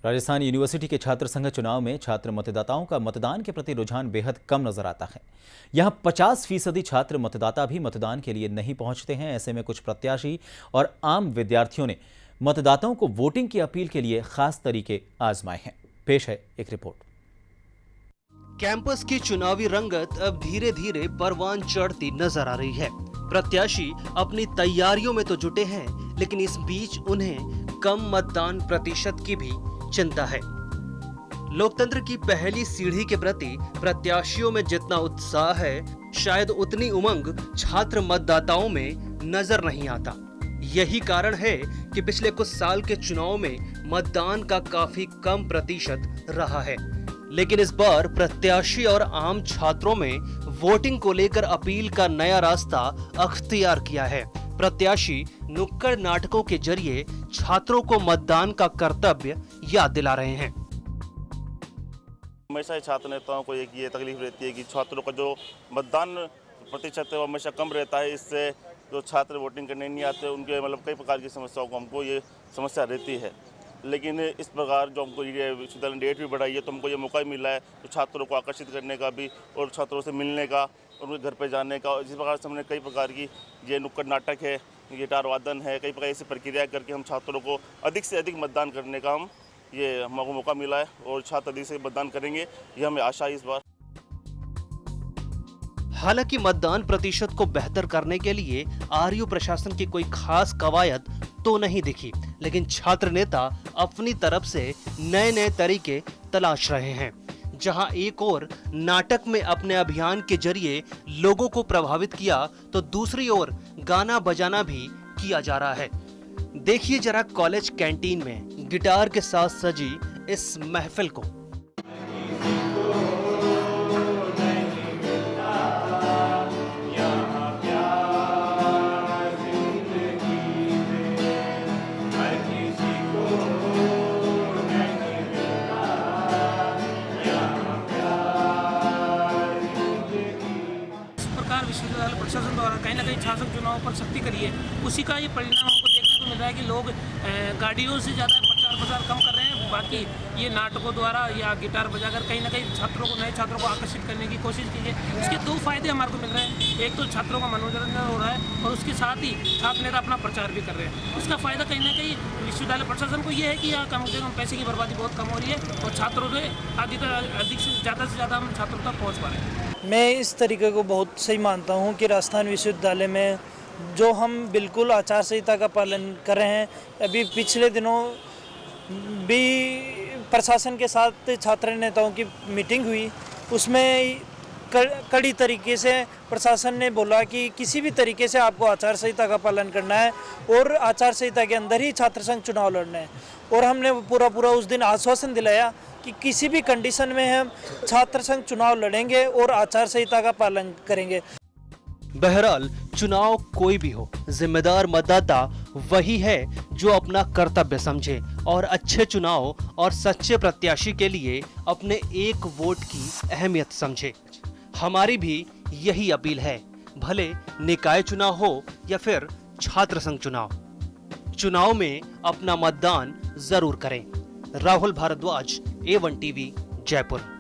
Rajasthan university के छात्र संघ चुनाव में छात्र मतदाताओं का मतदान के प्रति रुझान बेहद कम नजर आता है। यहां 50% छात्र मतदाता भी मतदान के लिए नहीं पहुंचते हैं। ऐसे में कुछ प्रत्याशी और आम विद्यार्थियों ने मतदाताओं को वोटिंग की अपील के लिए खास तरीके आजमाए हैं। पेश है एक रिपोर्ट। कैंपस की चुनावी रंगत अब धीरे धीरे परवान चढ़ती नजर आ रही है। प्रत्याशी अपनी तैयारियों में तो जुटे हैं, लेकिन इस बीच उन्हें कम मतदान प्रतिशत की भी चिंता है। लोकतंत्र की पहली सीढ़ी के प्रति प्रत्याशियों में जितना उत्साह है, शायद उतनी उमंग छात्र मतदाताओं में नजर नहीं आता। यही कारण है कि पिछले कुछ साल के चुनाव में मतदान का काफी कम प्रतिशत रहा है। लेकिन इस बार प्रत्याशी और आम छात्रों में वोटिंग को लेकर अपील का नया रास्ता अख्तियार किया है। प्रत्याशी नुक्कड़ नाटकों के जरिए छात्रों को मतदान का कर्तव्य याद दिला रहे हैं। हमेशा छात्र नेताओं को एक ये तकलीफ रहती है कि छात्रों का जो मतदान प्रतिशत है वो हमेशा कम रहता है। इससे जो छात्र वोटिंग करने नहीं आते उनके कई प्रकार की समस्याओं को हमको ये समस्या रहती है। लेकिन इस प्रकार जो हमको ये विश्वविद्यालय डेट भी बढ़ाई है तो हमको ये मौका ही मिला है तो छात्रों को आकर्षित करने का भी और छात्रों से मिलने का, उनके घर पे जाने का। इस प्रकार से हमने कई प्रकार की ये नुक्कड़ नाटक है, गिटार वादन है, कई प्रकार ऐसी प्रक्रिया करके हम छात्रों को अधिक से अधिक मतदान करने का हमको मौका मिला है और छात्र अधिक से मतदान करेंगे, ये हमें आशा है इस बार। हालांकि मतदान प्रतिशत को बेहतर करने के लिए आरयू प्रशासन की कोई खास कवायद तो नहीं दिखी, लेकिन छात्र नेता अपनी तरफ से नए नए तरीके तलाश रहे हैं। जहां एक और नाटक में अपने अभियान के जरिए लोगों को प्रभावित किया, तो दूसरी ओर गाना बजाना भी किया जा रहा है। देखिए जरा कॉलेज कैंटीन में गिटार के साथ सजी इस महफिल को। विश्वविद्यालय प्रशासन द्वारा कहीं ना कहीं शासक चुनाव पर सख्ती करी है, उसी का ये परिणाम हमको देखने को मिल रहा है कि लोग गाड़ियों से ज़्यादा प्रचार कम कर रहे हैं। बाकी ये नाटकों द्वारा या गिटार बजाकर कहीं ना कहीं छात्रों को, नए छात्रों को आकर्षित करने की कोशिश की है। इसके दो फायदे हमारे को मिल रहे हैं। एक तो छात्रों का मनोरंजन हो रहा है और उसके साथ ही छात्र नेता अपना प्रचार भी कर रहे हैं। इसका फायदा कहीं ना कहीं विश्वविद्यालय प्रशासन को ये है कि यहाँ कम से कम पैसे की बर्बादी बहुत कम हो रही है और छात्रों से अधिक से ज़्यादा हम छात्रों तक पहुँच पा रहे हैं। मैं इस तरीके को बहुत सही मानता हूं कि राजस्थान विश्वविद्यालय में जो हम बिल्कुल आचार संहिता का पालन कर रहे हैं। अभी पिछले दिनों भी प्रशासन के साथ छात्र नेताओं की मीटिंग हुई, उसमें कड़ी तरीके से प्रशासन ने बोला कि किसी भी तरीके से आपको आचार संहिता का पालन करना है और आचार संहिता के अंदर ही छात्र संघ चुनाव लड़ना है। और हमने पूरा उस दिन आश्वासन दिलाया कि किसी भी कंडीशन में हम छात्र संघ चुनाव लड़ेंगे और आचार संहिता का पालन करेंगे। बहरहाल चुनाव कोई भी हो, जिम्मेदार मतदाता वही है जो अपना कर्तव्य समझे और अच्छे चुनाव और सच्चे प्रत्याशी के लिए अपने एक वोट की अहमियत समझे। हमारी भी यही अपील है, भले निकाय चुनाव हो या फिर छात्र संघ चुनाव में अपना मतदान जरूर करें। Rahul Bhardwaj, A1 TV, Jaipur.